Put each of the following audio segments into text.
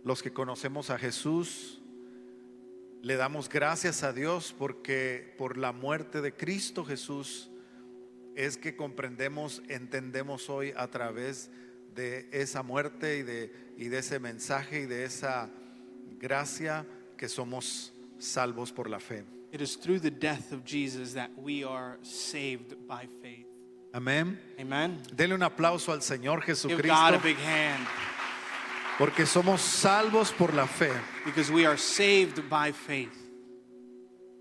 Los que conocemos a Jesús, le damos gracias a Dios porque por la muerte de Cristo Jesús es que comprendemos, entendemos hoy a través de esa muerte y de ese mensaje y de esa gracia que somos salvos por la fe. It is through the death of Jesus that we are saved by faith. Amén. Amen. Dele un aplauso al Señor Give God a Jesucristo big hand porque somos salvos por la fe. because we are saved by faith.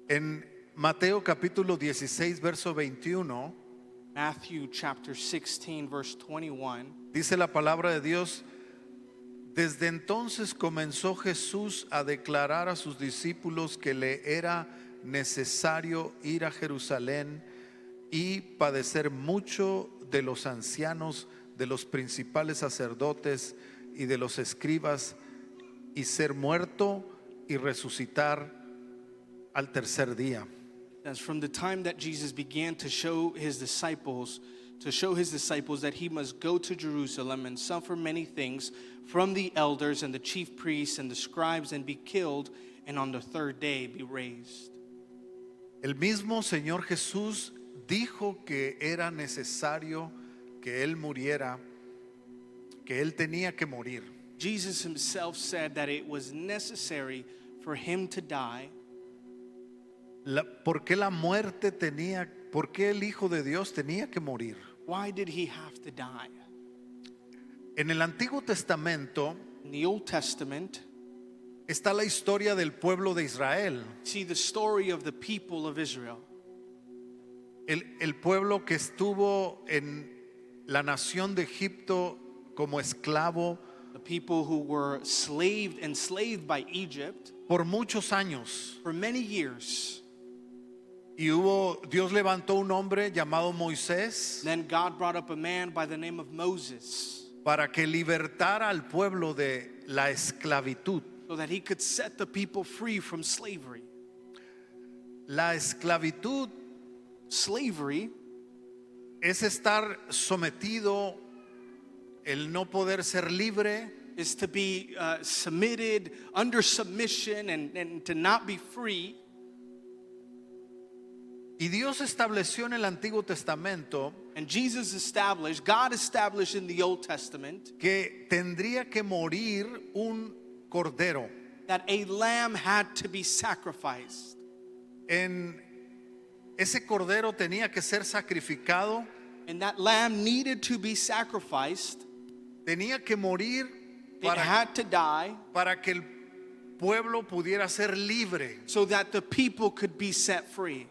En Mateo capítulo 16 verso 21 Matthew chapter 16 verse 21. dice la palabra de Dios: desde entonces comenzó Jesús a declarar a sus discípulos que le era necesario ir a Jerusalén y padecer mucho de los ancianos, de los principales sacerdotes y de los escribas, y ser muerto y resucitar al tercer día. As from the time that Jesus began to show his disciples that he must go to Jerusalem and suffer many things from the elders and the chief priests and the scribes and be killed and on the third day be raised. El mismo Señor Jesús dijo que era necesario que Él muriera, que Él tenía que morir. Jesus himself said that it was necessary for him to die. ¿Por qué la muerte tenía, por qué el Hijo de Dios tenía que morir? Why did he have to die? En el Antiguo Testamento In the Old Testament, está la historia del pueblo de Israel, see the story of the people of Israel. el pueblo que estuvo en la nación de Egipto como esclavo The people who were enslaved by Egypt por muchos años. for many years. Y Dios levantó un hombre llamado Moisés Then God brought up a man by the name of Moses para que libertara al pueblo de la esclavitud. so that he could set the people free from slavery. La esclavitud Slavery es estar sometido, el no poder ser libre, is to be submitted, under submission, and to not be free. y Dios estableció en el Antiguo Testamento And God established in the Old Testament que tendría que morir un cordero. that a lamb had to be sacrificed. Ese cordero tenía que ser sacrificado, And that lamb needed to be sacrificed. tenía que morir It had to die para que el pueblo pudiera ser libre. so that the people could be set free.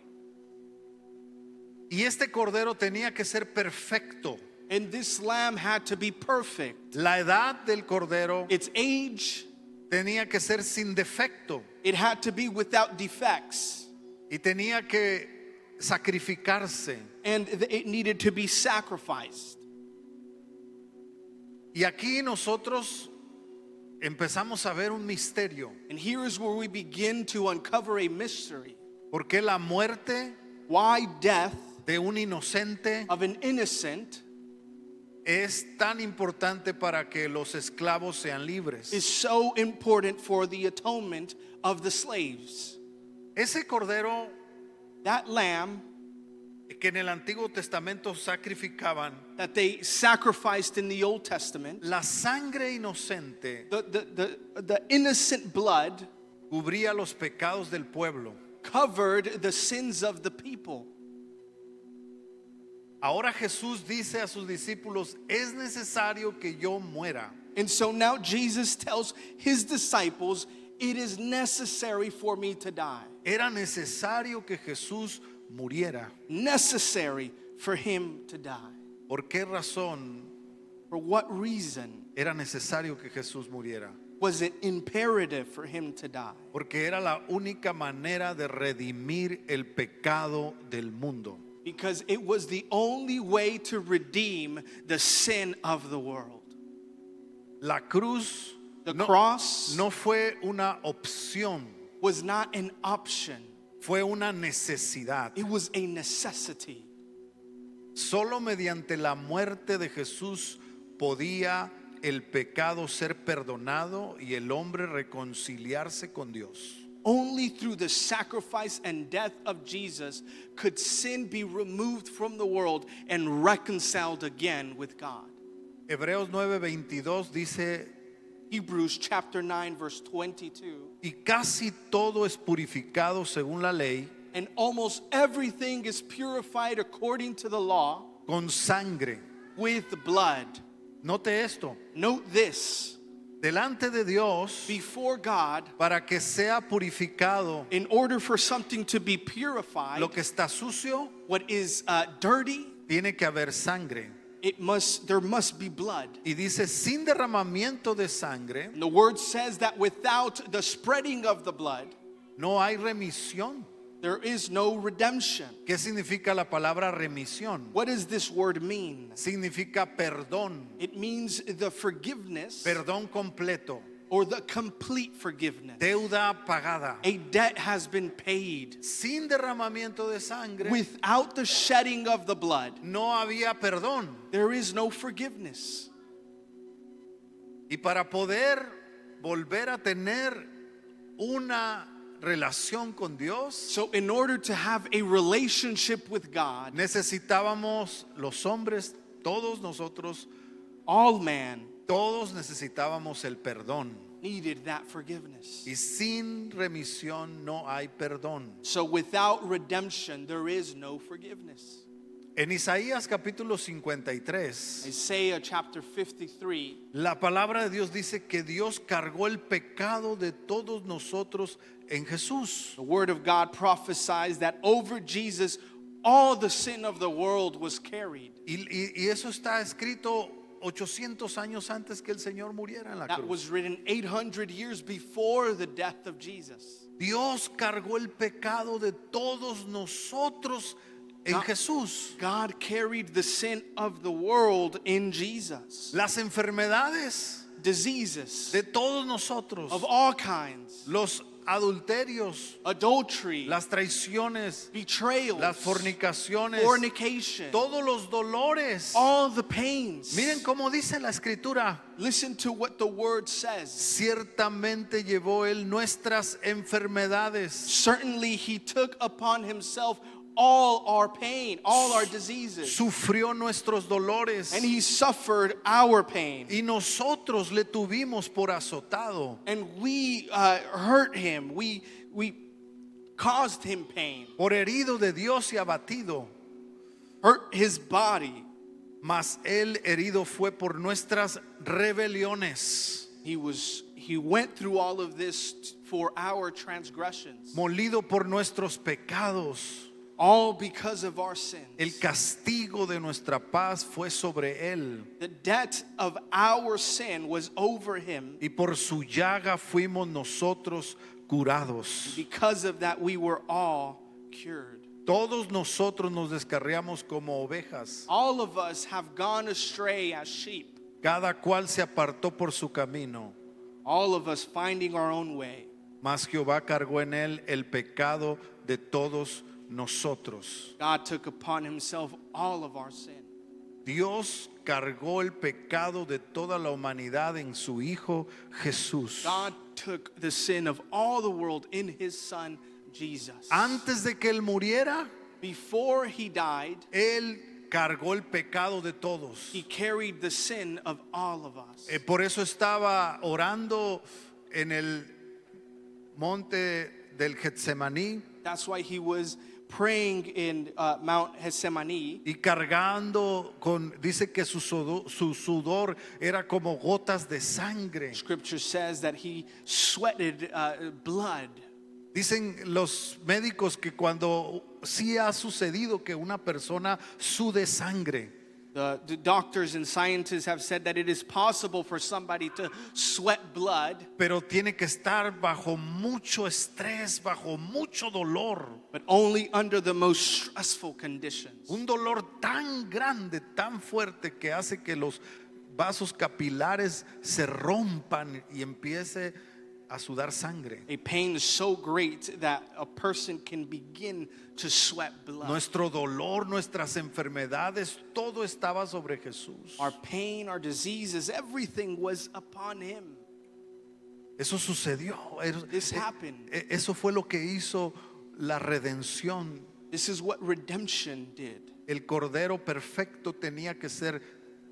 Y este cordero tenía que ser perfecto. And this lamb had to be perfect. La edad del cordero Its age, tenía que ser sin defecto it had to be without defects. y tenía que sacrificarse. And it needed to be sacrificed. Y aquí nosotros empezamos a ver un misterio. And here is where we begin to uncover a mystery. ¿Por qué la muerte Why death de un inocente of an innocent es tan importante para que los esclavos sean libres? is so important for the atonement of the slaves? Ese cordero That lamb que en el Antiguo Testamento sacrificaban, that they sacrificed in the Old Testament, la sangre inocente the innocent blood cubría los pecados del pueblo. covered the sins of the people. Ahora Jesús dice a sus discípulos: es necesario que yo muera. And so now Jesus tells his disciples, it is necessary for me to die. Era necesario que Jesús muriera. Necessary for him to die. ¿Por qué razón For what reason era necesario que Jesús muriera? was it imperative for him to die? Porque era la única manera de redimir el pecado del mundo. Because it was the only way to redeem the sin of the world. La cruz The cross no fue una opción, was not an option. fue una necesidad. It was a necessity. Solo mediante la muerte de Jesús podía el pecado ser perdonado y el hombre reconciliarse con Dios. Only through the sacrifice and death of Jesus could sin be removed from the world and reconciled again with God. Hebreos 9:22 dice, Hebrews chapter 9 verse 22. y casi todo es purificado según la ley, And almost everything is purified according to the law con sangre. with blood. Note esto, Note this. delante de Dios, Before God, para que sea purificado in order for something to be purified, lo que está sucio, what is dirty, tiene que haber sangre. there must be blood. Y dice, sin derramamiento de sangre, And the word says that without the spreading of the blood, no hay remisión. there is no redemption. ¿Qué significa la palabra remisión? What does this word mean? Significa perdón, It means the forgiveness perdón completo, or the complete forgiveness. deuda pagada. A debt has been paid. Sin derramamiento de sangre, Without the shedding of the blood, no había perdón. there is no forgiveness. Y para poder volver a tener una relación con Dios, So in order to have a relationship with God, necesitábamos los hombres, todos nosotros, all man todos necesitábamos el perdón. needed that forgiveness. Y sin remisión no hay perdón. So without redemption, there is no forgiveness. En Isaías capítulo 53, Isaiah chapter 53, la palabra de Dios dice que Dios cargó el pecado de todos nosotros en Jesús. the word of God prophesies that over Jesus, all the sin of the world was carried. Y eso está escrito 800 años antes que el Señor muriera en la That cruz. was written 800 years before the death of Jesus. Dios cargó el pecado de todos nosotros en God- Jesús. God carried the sin of the world in Jesus. Las enfermedades Diseases de todos nosotros, of all kinds, los adulterios, adultery, las traiciones, betrayals, las fornicaciones, fornication, todos los dolores. all the pains. Miren cómo dice la escritura. Listen to what the word says. Ciertamente llevó él nuestras enfermedades. Certainly he took upon himself all our pain, all our diseases, Sufrió nuestros dolores. and he suffered our pain. Y nosotros le tuvimos por azotado, And we hurt him. We caused him pain, por herido de Dios y abatido. hurt his body. Mas él herido fue por nuestras rebeliones, He went through all of this for our transgressions, molido por nuestros pecados. all because of our sins. El castigo de nuestra paz fue sobre él, The debt of our sin was over him. y por su llaga fuimos nosotros curados. Because of that, we were all cured. Todos nosotros nos descarriamos como ovejas, All of us have gone astray as sheep, cada cual se apartó por su camino, all of us finding our own way. mas Jehová cargó en él el pecado de todos nosotros. God took upon himself all of our sin. Dios cargó el pecado de toda la humanidad en su Hijo Jesús. God took the sin of all the world in his son Jesus. Antes de que él muriera, Before he died, él cargó el pecado de todos. he carried the sin of all of us. Por eso estaba orando en el monte del Getsemaní That's why he was praying in Mount Gethsemane, y cargando con, dice que su sudor era como gotas de sangre. Scripture says that he sweated blood. Dicen los médicos que cuando sí ha sucedido que una persona sude sangre, The doctors and scientists have said that it is possible for somebody to sweat blood, pero tiene que estar bajo mucho estrés, bajo mucho dolor. but only under the most stressful conditions. Un dolor tan grande, tan fuerte que hace que los vasos capilares se rompan y empiece a sudar sangre. A pain so great that a person can begin to sweat blood. Nuestro dolor, nuestras enfermedades, todo estaba sobre Jesús. Our pain, our diseases, everything was upon him. Eso sucedió. This happened. Eso fue lo que hizo la redención. This is what redemption did. El Cordero perfecto tenía que ser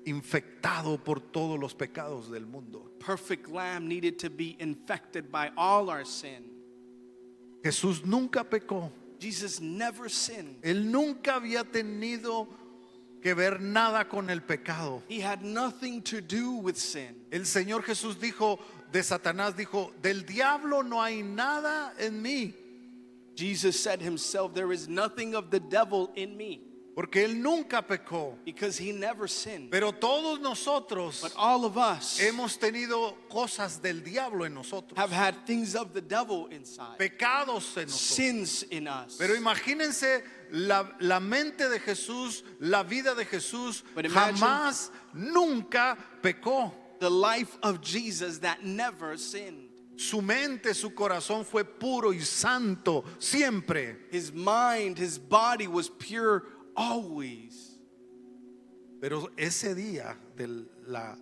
infectado por todos los pecados del mundo. Perfect lamb needed to be infected by all our sin. Jesús nunca pecó. Jesus never sinned. Él nunca había tenido que ver nada con el pecado. He had nothing to do with sin. El Señor Jesús dijo de Satanás, dijo, del diablo no hay nada en mí. Jesus said himself, there is nothing of the devil in me. Porque Él nunca pecó. Because he never sinned. Pero todos nosotros But all of us hemos tenido cosas del diablo en nosotros. have had things of the devil inside. Pecados en nosotros. Sins in us. Pero imagínense la mente de Jesús, la vida de Jesús, But imagine- jamás, nunca pecó. The life of Jesus that never sinned. Su mente, su corazón fue puro y santo siempre. His mind, his body was pure always. Pero ese día de la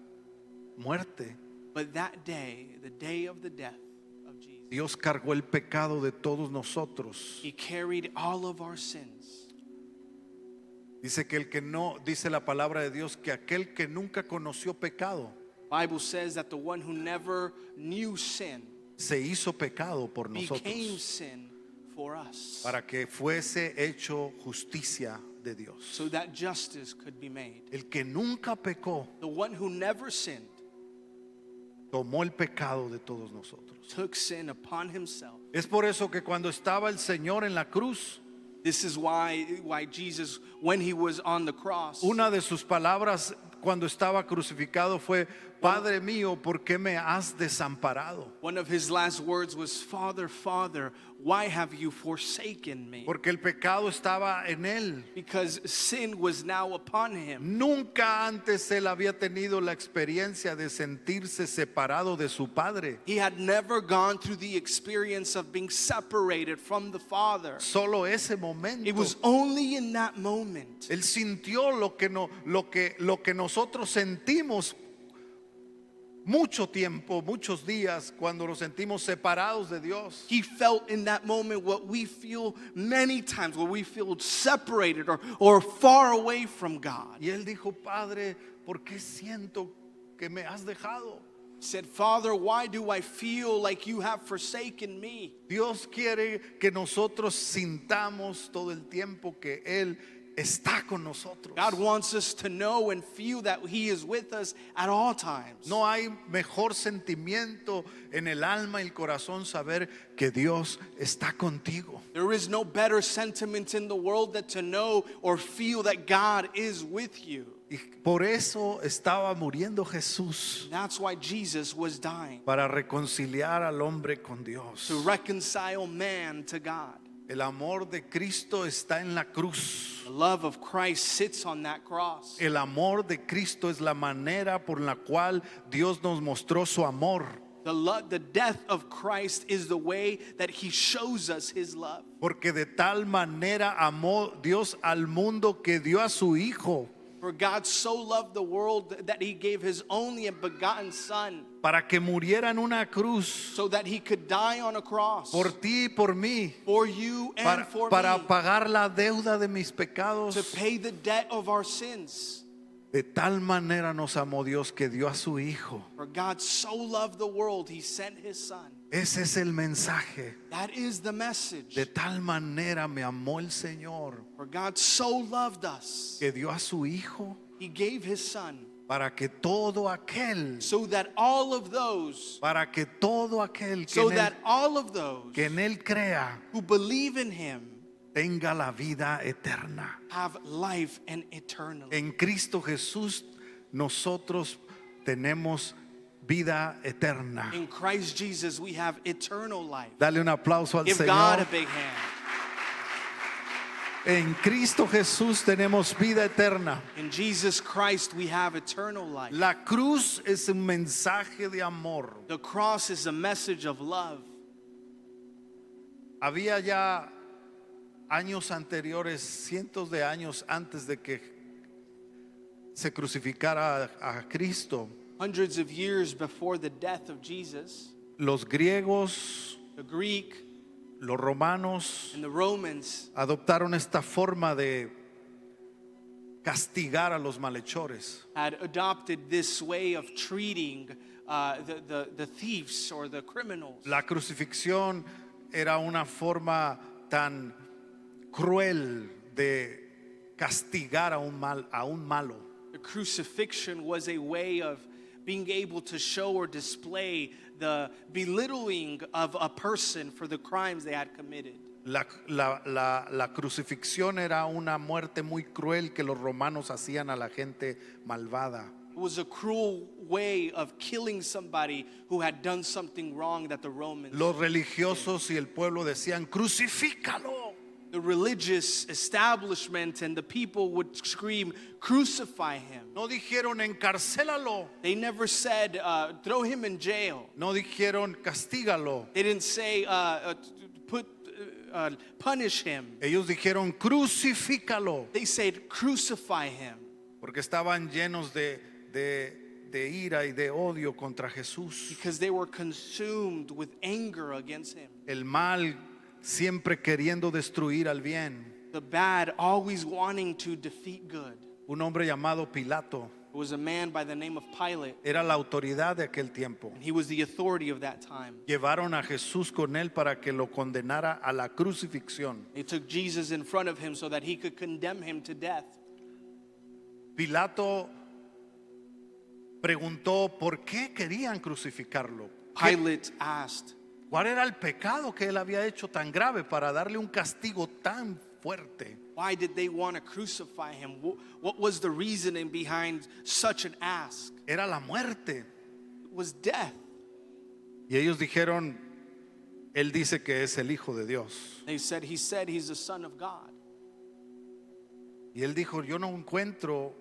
muerte, But that day, the day of the death of Jesus, Dios cargó el pecado de todos nosotros. he carried all of our sins. Dice que el que no, dice la palabra de Dios, que aquel que nunca conoció pecado, Bible says that the one who never knew sin se hizo pecado por became nosotros, sin for us, para que fuese hecho justicia de Dios. so that justice could be made. El que nunca pecó, The one who never sinned tomó el pecado de todos nosotros. took sin upon himself. Es por eso que cuando estaba el Señor en la cruz, This is why Jesus, when he was on the cross, una de sus palabras cuando estaba crucificado fue, Padre mío, ¿por qué me has desamparado? one of his last words was, Father, Father, why have you forsaken me? Porque el pecado estaba en él. Because sin was now upon him. Nunca antes él había tenido la experiencia de sentirse separado de su Padre. He had never gone through the experience of being separated from the Father. Solo ese momento. It was only in that moment Él sintió lo que nosotros sentimos mucho tiempo, muchos días, cuando nos sentimos separados de Dios. he felt in that moment what we feel many times, where we feel separated or far away from God. Y él dijo, Padre, ¿por qué siento que me has dejado? He said, Father, why do I feel like you have forsaken me? Dios quiere que nosotros sintamos todo el tiempo que Él está con nosotros. God wants us to know and feel that he is with us at all times. No hay mejor sentimiento en el alma y el corazón saber que Dios está contigo. There is no better sentiment in the world than to know or feel that God is with you. Y por eso estaba muriendo Jesús, That's why Jesus was dying, para reconciliar al hombre con Dios. to reconcile man to God. El amor de Cristo está en la cruz. The love of Christ sits on that cross. El amor de Cristo es la manera por la cual Dios nos mostró su amor. The death of Christ is the way that he shows us his love. Porque de tal manera amó Dios al mundo que dio a su Hijo, For God so loved the world that he gave his only and begotten Son, para que muriera en una cruz so that he could die on a cross por ti y por mí, for you and para, for para me, pagar la deuda de mis pecados. to pay the debt of our sins. De tal manera nos amó Dios que dio a su Hijo. For God so loved the world, he sent his Son. Ese es el mensaje. That is the message. De tal manera me amó el Señor For God so loved us, que dio a su Hijo he gave his Son, para que todo aquel, so that all of those, para que todo aquel so that all of those que en Él crea who believe in him tenga la vida eterna. have life and eternal. En Cristo Jesús nosotros tenemos vida eterna. In Christ Jesus, we have eternal life. Dale un aplauso al Give God a Señor. big hand. En Cristo Jesús tenemos vida eterna. In Jesus Christ, we have eternal life. La cruz es un mensaje de amor. The cross is a message of love. Había ya años anteriores, cientos de años antes de que se crucificara a Cristo, Hundreds of years before the death of Jesus, los griegos, the Greek los romanos and the Romans adoptaron esta forma de castigar a los malhechores. had adopted this way of treating the thieves or the criminals. La crucifixión era una forma tan cruel de castigar a un malo. The crucifixion was a way of being able to show or display the belittling of a person for the crimes they had committed. La crucifixión era una muerte muy cruel que los romanos hacían a la gente malvada. It was a cruel way of killing somebody who had done something wrong that the Romans. Los religiosos y el pueblo decían, crucifícalo. The religious establishment and the people would scream, "Crucify him." No dijeron encarcélalo. They never said, "Throw him in jail." No dijeron castígalo. They didn't say, "Punish him." Ellos dijeron crucifícalo. They said, "Crucify him." Porque estaban llenos de ira y de odio contra Jesús. Because they were consumed with anger against him. El mal siempre queriendo destruir al bien. The bad always wanting to defeat good. Un hombre llamado Pilato It was a man by the name of Pilate, era la autoridad de aquel tiempo. and he was the authority of that time. Llevaron a Jesús con él para que lo condenara a la crucifixión. They took Jesus in front of him so that he could condemn him to death. Pilato preguntó por qué querían crucificarlo. Pilate asked, ¿Cuál era el pecado que él había hecho tan grave para darle un castigo tan fuerte? why did they want to crucify him? What was the reasoning behind such an ask? Era la muerte. It was death. Y ellos dijeron, él dice que es el Hijo de Dios. He said he's the Son of God. Y él dijo, yo no encuentro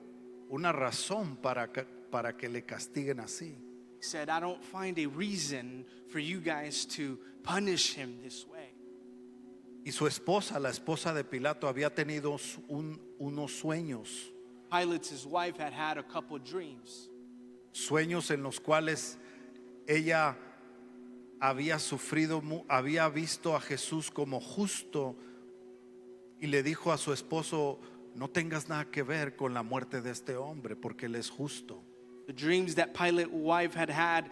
una razón para que le castiguen así. He said, I don't find a reason for you guys to punish him this way. Y su esposa, la esposa de Pilato, había tenido unos sueños. Pilate's wife had a couple dreams. Sueños en los cuales ella había había visto a Jesús como justo y le dijo a su esposo, no tengas nada que ver con la muerte de este hombre porque él es justo. The dreams that Pilate's wife had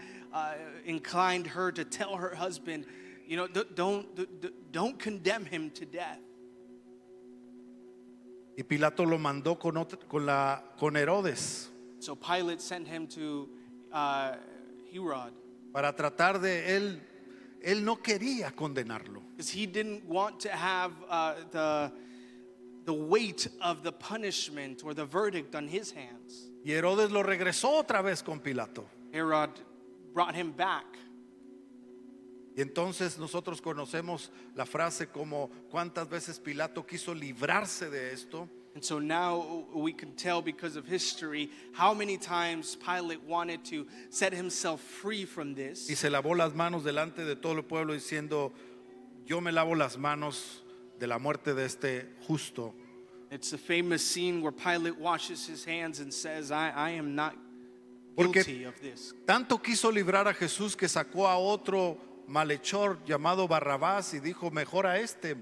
inclined her to tell her husband, you know, don't condemn him to death. Y Pilato lo mandó con Herodes So Pilate sent him to Herod para tratar de él no quería condenarlo. because he didn't want to have the weight of the punishment or the verdict on his hands. Y Herodes lo regresó otra vez con Pilato. Herod brought him back. Y entonces nosotros conocemos la frase como cuántas veces Pilato quiso librarse de esto. And so now we can tell because of history how many times Pilate wanted to set himself free from Y this. se lavó las manos delante de todo el pueblo diciendo, yo me lavo las manos de la muerte de este justo. It's a famous scene where Pilate washes his hands and says, I am not Porque guilty of this. tanto quiso librar a Jesús que sacó a otro malhechor llamado Barrabás y dijo, mejor a este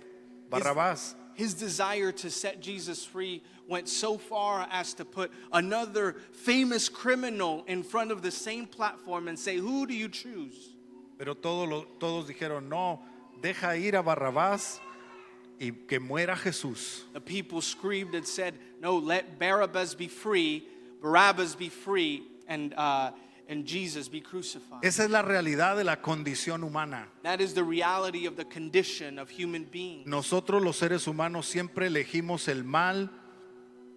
Barrabás. His desire to set Jesus free went so far as to put another famous criminal in front of the same platform and say, who do you choose? Pero todos dijeron, no, deja ir a Barrabás y que muera Jesús. The people screamed and said, no, let Barabbas be free, and Jesus be crucified. Esa es la realidad de la condición humana. That is the reality of the condition of human beings. Nosotros los seres humanos siempre elegimos el mal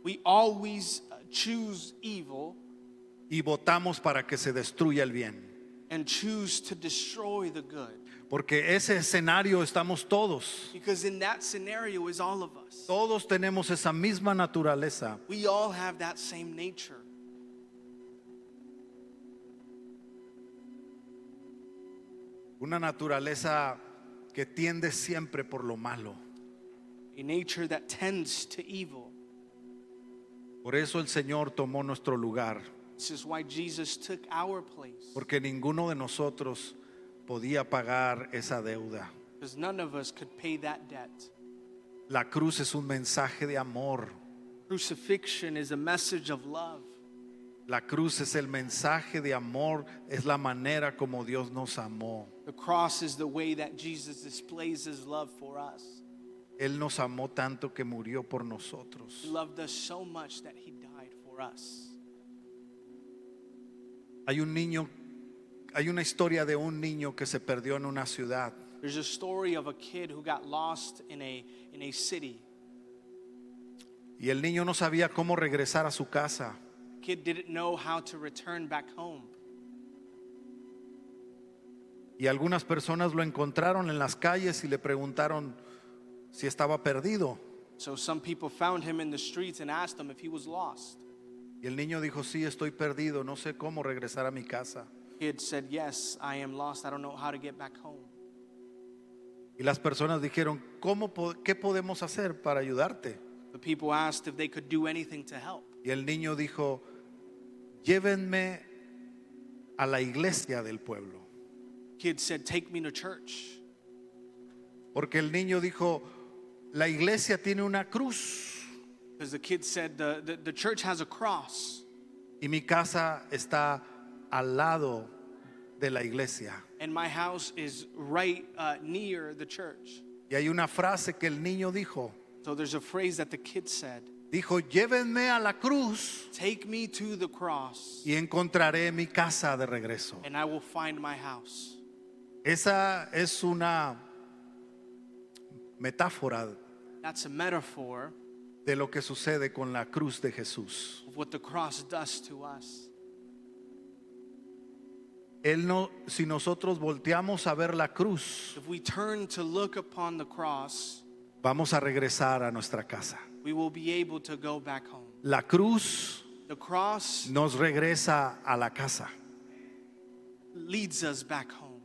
We always choose evil y votamos para que se destruya el bien. and choose to destroy the good. Porque ese escenario estamos todos. Because in that scenario is all of us. Todos tenemos esa misma naturaleza. We all have that same nature. Una naturaleza que tiende siempre por lo malo. A nature that tends to evil. Por eso el Señor tomó nuestro lugar. This is why Jesus took our place. Porque ninguno de nosotros podía pagar esa deuda. Because none of us could pay that debt. La cruz es un mensaje de amor. Crucifixion is a message of love. La cruz es el mensaje de amor, es la manera como Dios nos amó. The cross is the way that Jesus displays his love for us. Él nos amó tanto que murió por nosotros. He loved us so much that he died for us. Hay una historia de un niño que se perdió en una ciudad. There's a story of a kid who got lost in a city. Y el niño no sabía cómo regresar a su casa. The kid didn't know how to return back home. Y algunas personas lo encontraron en las calles y le preguntaron si estaba perdido. So some people found him in the streets and asked him if he was lost. Y el niño dijo, sí, estoy perdido, no sé cómo regresar a mi casa. The kid said, yes, I am lost. I don't know how to get back home. Y las personas dijeron, ¿qué podemos hacer para ayudarte? The people asked if they could do anything to help. Y el niño dijo, llévenme a la iglesia del pueblo. The kid said, take me to church. Porque el niño dijo, la iglesia tiene una cruz Because the kid said, the church has a cross. y mi casa está al lado de la iglesia. And my house is right near the church. Y hay una frase que el niño dijo. So there's a phrase that the kid said, Dijo, llévenme a la cruz take me to the cross y encontraré mi casa de regreso. and I will find my house. Esa es una metáfora That's a metaphor de lo que sucede con la cruz de Jesús. of what the cross does to us. Si nosotros volteamos a ver la cruz, If we turn to look upon the cross, vamos a regresar a nuestra casa. we will be able to go back home. La cruz The cross nos regresa a la casa. leads us back home.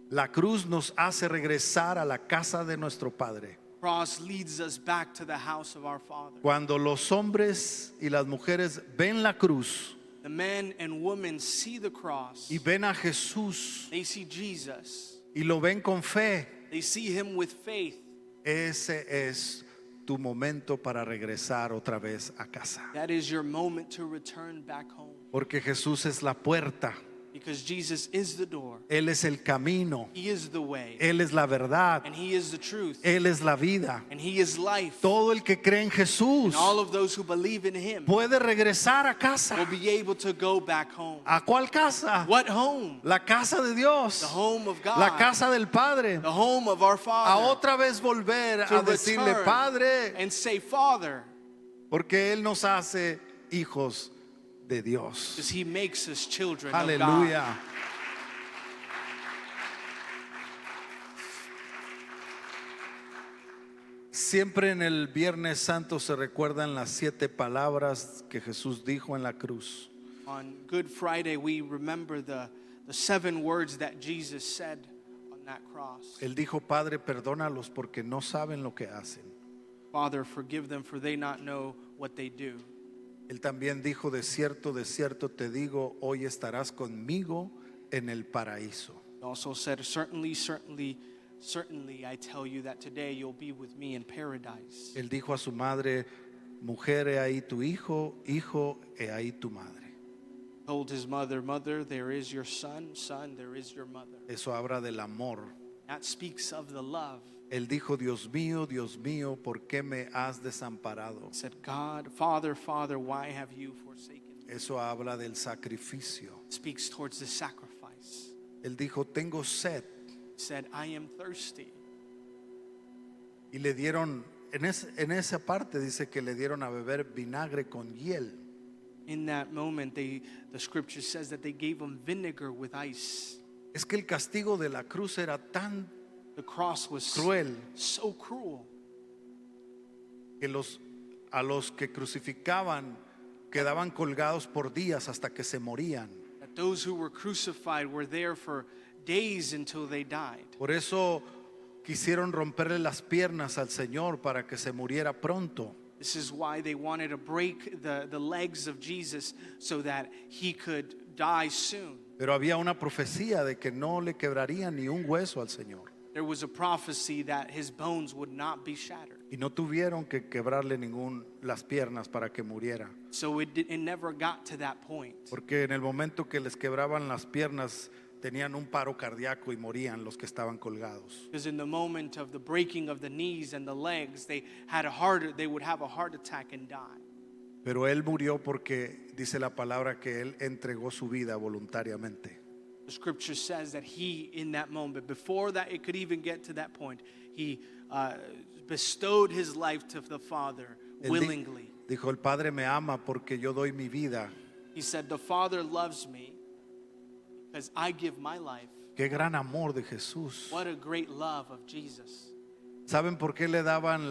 La cruz nos hace regresar a la casa de nuestro Padre. The cross leads us back to the house of our Father. Cuando los hombres y las mujeres ven la cruz The men and women see the cross. y ven a Jesús They see Jesus. y lo ven con fe, They see him with faith. ese es tu momento para regresar otra vez a casa. That is your moment to return back home. Porque Jesús es la puerta, Because Jesus is the door. Él es el camino, He is the way. Él es la verdad, And he is the truth. Él es la vida. And he is life. Todo el que cree en Jesús And all of those who believe in him puede regresar a will casa. be able to go back home. ¿A cuál casa? What home? La casa de Dios, The home of God. la casa del Padre. The home of our A Father. otra vez volver To a decirle, return Padre, and say, Father, porque Él nos hace hijos de Dios. because he makes us children of God. Aleluya. Siempre en el Viernes Santo se recuerdan las 7 palabras que Jesús dijo en la cruz. On Good Friday, we remember the 7 words that Jesus said on that cross. Él dijo, Padre, perdónalos porque no saben lo que hacen. Father, forgive them, for they not know what they do. Él también dijo, de cierto te digo, hoy estarás conmigo en el paraíso. He also said, certainly, I tell you that today you'll be with me in paradise. Él dijo a su madre, mujer, he ahí tu hijo, hijo, he ahí tu madre. Told his mother, Mother, there is your son, son, there is your mother. Eso habla del amor. That speaks of the love. Él dijo, Dios mío, ¿por qué me has desamparado? He said, God, Father, Father, why have you forsaken me? Eso habla del sacrificio. Speaks towards the sacrifice. Él dijo, tengo sed. He said, I am thirsty. Y le dieron, en esa parte dice que le dieron a beber vinagre con hiel. In that moment, the scripture says that they gave him vinegar with ice. Es que el castigo de la cruz era tan The cross was cruel so cruel que a los que crucificaban quedaban colgados por días hasta que se morían. that those who were crucified were there for days until they died. Por eso quisieron romperle las piernas al Señor para que se muriera pronto. This is why they wanted to break the legs of Jesus so that he could die soon. Pero había una profecía de que no le quebrarían ni un hueso al Señor. There was a prophecy that his bones would not be shattered. Y no tuvieron que quebrarle las piernas para que muriera. So it never got to that point. Porque en el momento que les quebraban las piernas, tenían un paro cardíaco y morían los que estaban colgados. Because in the moment of the breaking of the knees and the legs, they would have a heart attack and die. Pero él murió porque dice la palabra que él entregó su vida voluntariamente. The scripture says that he, in that moment, before that it could even get to that point, he bestowed his life to the Father Él willingly. dijo, el Padre me ama porque yo doy mi vida. He said, the Father loves me because I give my life. Qué gran amor de Jesús. What a great love of Jesus. ¿Saben por qué le daban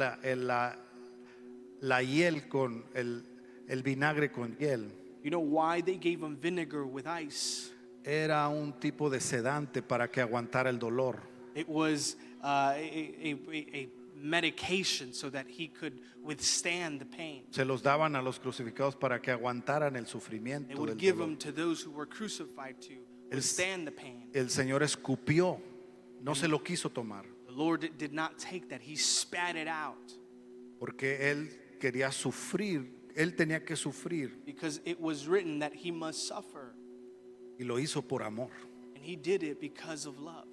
la hiel con el vinagre con hiel? You know why they gave him vinegar with ice? Era un tipo de sedante para que aguantara el dolor. It was a medication so that he could withstand the pain. Se los daban a los crucificados para que aguantaran el They sufrimiento would del give dolor. them to those who were crucified to withstand the pain. El Señor escupió, no se lo quiso tomar, The Lord did not take that. He spat it out porque él quería sufrir, él tenía que sufrir because it was written that he must suffer. y lo hizo por amor. And he did it because of love.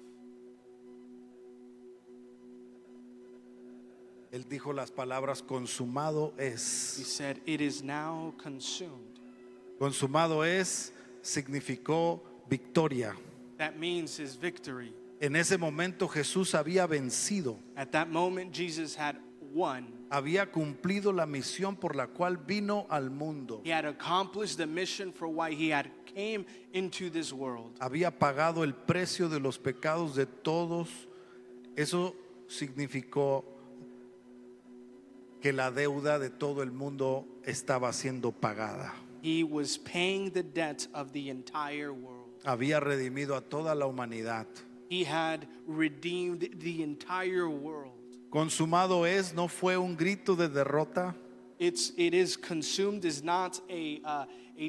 Él dijo las palabras consumado He es. said, it is now consumed. Consumado es significó victoria. That means his victory. En ese momento Jesús había vencido, At that moment, Jesus had won. había cumplido la misión por la cual vino al mundo. He had accomplished the mission for why he had came into this world. Había pagado el precio de los pecados de todos. Eso significó que la deuda de todo el mundo estaba siendo pagada. He was paying the debt of the entire world. Había redimido a toda la humanidad. He had redeemed the entire world. Consumado es no fue un grito de derrota. It is consumed is not a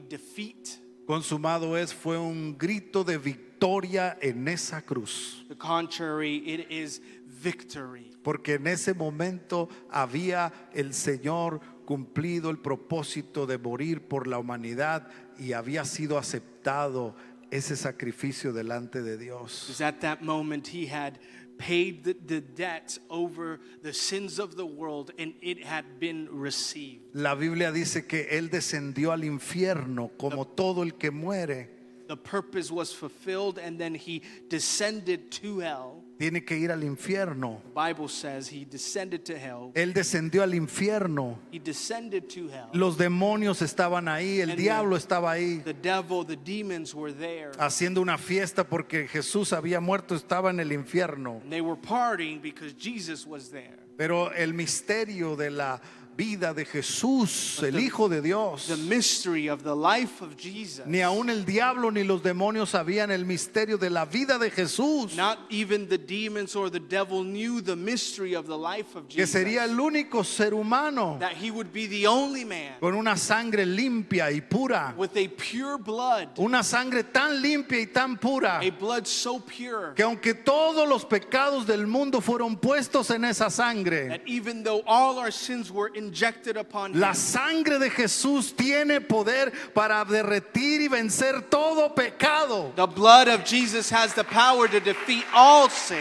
defeat. Consumado es fue un grito de victoria en esa cruz. The contrary, it is victory. Porque en ese momento había el Señor cumplido el propósito de morir por la humanidad y había sido aceptado ese sacrificio delante de Dios. Because at that moment he had paid the debt over the sins of the world and it had been received. La Biblia dice que Él descendió al infierno como todo el que muere. The purpose was fulfilled and then he descended to hell. Tiene que ir al infierno. The Bible says he descended to hell. Él descendió al infierno. He descended to hell. Los demonios estaban ahí, el And diablo estaba ahí, The devil, the demons were there. haciendo una fiesta porque Jesús había muerto, estaba en el infierno. And they were partying because Jesus was there. Pero el misterio de la vida de Jesús, el Hijo de Dios, The mystery of the life of Jesus. ni aun el diablo ni los demonios sabían el misterio de la vida de Jesús, Not even the demons or the devil knew the mystery of the life of que Jesus. sería el único ser humano That he would be the only man con una sangre limpia y pura, with a pure blood, una sangre tan limpia y tan pura, a blood so pure que aunque todos los pecados del mundo fueron puestos en esa sangre, that even though all our sins were injected upon la him, sangre de Jesús tiene poder para derretir y vencer todo pecado. the blood of Jesus has the power to defeat all sin.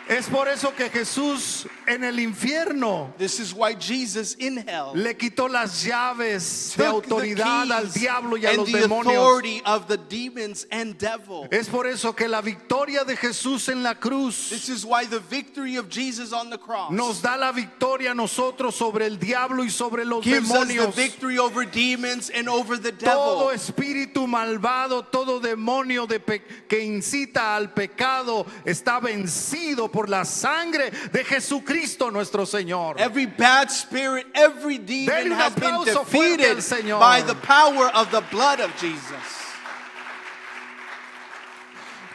Es por eso que Jesús en el infierno This is why Jesus in hell le quitó las llaves de took the autoridad al keys diablo y a and los the demonios. authority of the demons and devil. Es por eso que la victoria de Jesús en la cruz This is why the victory of Jesus on the cross nos da la victoria a nosotros sobre el diablo y sobre los gives us the demonios. victory over demons and over the Todo devil. espíritu malvado, todo demonio que incita al pecado está vencido por la sangre de Jesucristo nuestro Señor. Every bad spirit, every demon Denle un has been aplauso fuerte al defeated Señor. by the power of the blood of Jesus.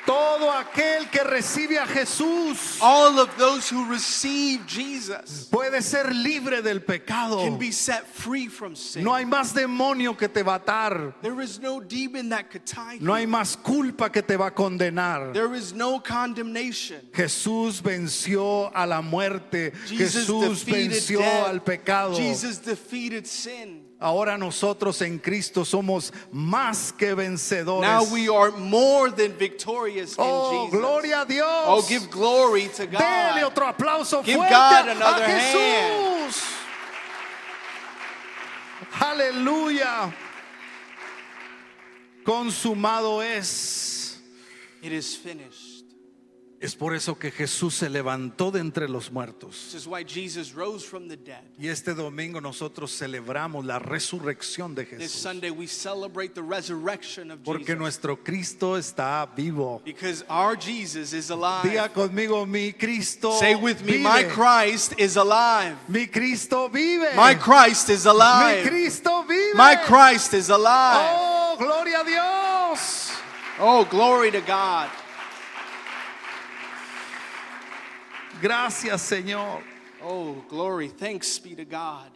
Todo aquel que recibe a Jesús All of those who receive Jesus puede ser libre del pecado. can be set free from sin. No hay más demonio que te va a atar. There is no demon that could tie No hay you. más culpa que te va a condenar. There is no condemnation. Jesús venció a la muerte. Jesus Jesús defeated venció death. al pecado. Jesus defeated sin. Ahora nosotros en Cristo somos más que vencedores. Now we are more than victorious in Oh, Jesus. gloria a Dios. Oh, give glory to Dele God. otro aplauso Give fuerte God a another Jesús. Aleluya. Consumado es. It is finished. Es por eso que Jesús se levantó de entre los muertos. This is why Jesus rose from the dead. Y este domingo nosotros celebramos la resurrección de This Jesús. Sunday we celebrate the resurrection of Porque Jesus. nuestro Cristo está vivo. Because our Jesus is alive. Diga conmigo, mi Cristo Say with me, vive. my Christ is alive. Mi Cristo vive. My Christ is Mi alive. Cristo vive. My Christ is alive. Oh, gloria a Dios. Oh, glory to God. Gracias, Señor. Oh, glory. Thanks be to God.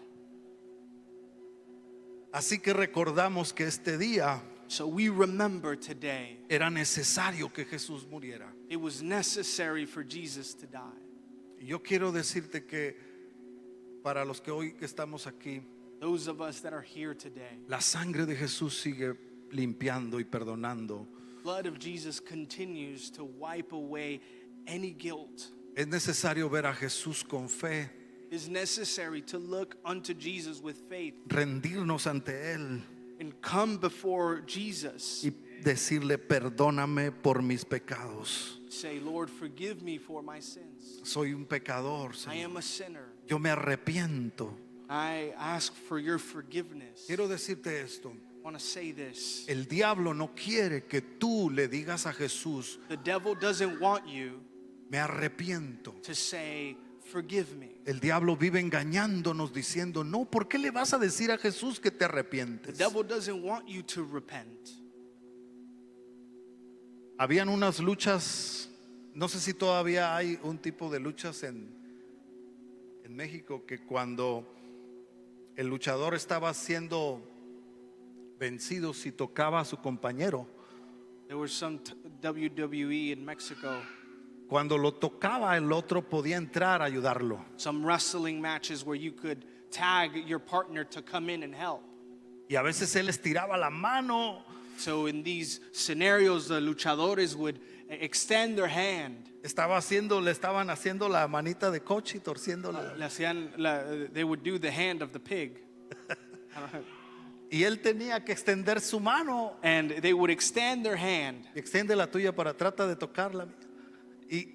Así que recordamos que este día So we remember today era necesario que Jesús muriera. it was necessary for Jesus to die. Y yo quiero decirte que para los que hoy que estamos aquí, Those of us that are here today, la sangre de Jesús sigue limpiando y perdonando. blood of Jesus continues to wipe away any guilt. Es necesario ver a Jesús con fe, It's necessary to look unto Jesus with faith rendirnos ante Él and come before Jesus. y decirle, perdóname por mis pecados. Say, Lord, forgive me for my sins. Soy un pecador, I am Señor. a sinner. Yo me arrepiento. I ask for your forgiveness. Quiero decirte esto. I want to say this. El diablo no quiere que tú le digas a Jesús, The devil doesn't want you me arrepiento. to say, forgive me. El diablo vive engañándonos diciendo, no, ¿por qué le vas a decir a Jesús que te The arrepientes? devil doesn't want you to repent. Habían unas luchas, no sé si todavía hay un tipo de luchas en México, que cuando el luchador estaba siendo vencido, si tocaba a su compañero, There was some WWE in Mexico, cuando lo tocaba el otro podía entrar a ayudarlo. some wrestling matches where you could tag your partner to come in and help. Y a veces él estiraba la mano So in these scenarios, the luchadores would extend their hand. le estaban haciendo la manita de coche y torciéndola. They would do the hand of the pig. Y él tenía que extender su mano. And they would extend their hand. Extiende la tuya para trata de tocarla. Y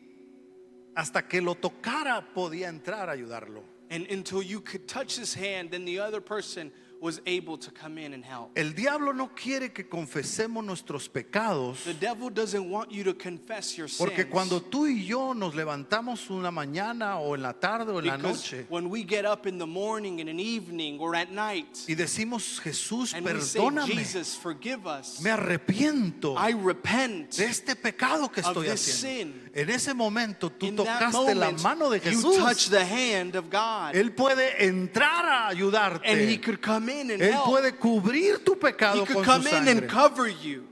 hasta que lo tocara podía entrar a ayudarlo. And until you could touch his hand, then the other person was able to come in and help. El diablo no quiere que confesemos nuestros pecados, The devil doesn't want you to confess your sins. porque cuando tú y yo nos levantamos una mañana o en la tarde o en la Because noche when we get up in the morning, in an evening, or at night, y decimos, Jesús, and we say, perdóname, Jesus, forgive us, me arrepiento I repent de este pecado que of estoy this haciendo. sin. En ese momento tú In that tocaste la moment, mano de you touch Jesús. the hand of God, Él puede entrar a and he ayudarte. could come in and Él help. puede cubrir tu He pecado could con come su in and sangre. cover you.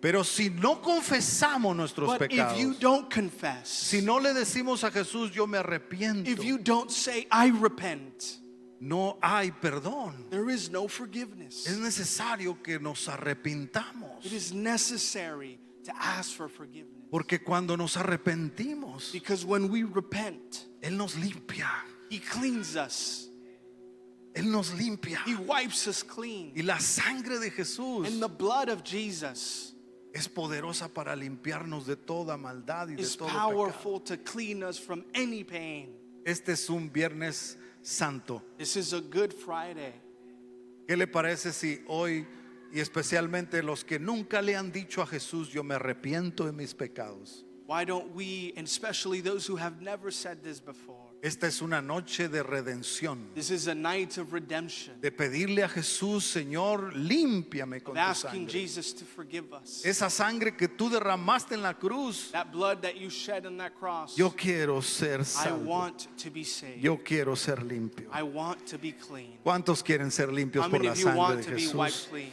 Pero si no confesamos nuestros But if you pecados, don't confess, si no le decimos a Jesús, yo me arrepiento, if you don't say, I repent, no hay perdón. there is no forgiveness. Es necesario que nos arrepintamos. It is necessary to ask for forgiveness. Porque cuando nos arrepentimos, Because when we repent, Él nos limpia. He cleans us. Él nos limpia. He wipes us clean. Y la sangre de Jesús And the blood of Jesus es poderosa para limpiarnos de toda maldad y de is todo pecado. powerful to clean us from any pain. Este es un Viernes Santo. This is a Good Friday. ¿Qué le parece si hoy, y especialmente los que nunca le han dicho a Jesús, yo me arrepiento de mis pecados? Why don't we, and especially those who have never said this before, Esta es una noche de redención, this is a night of redemption, de pedirle a Jesús, Señor, límpiame of con tu asking sangre. Jesus to forgive us. Esa sangre que tú derramaste en la cruz, That blood that you shed on that cross, yo quiero ser I salvo. want to be saved. Yo quiero ser limpio. I want to be clean. ¿Cuántos quieren ser limpios How por many la of you sangre want de to be wiped Jesús? clean?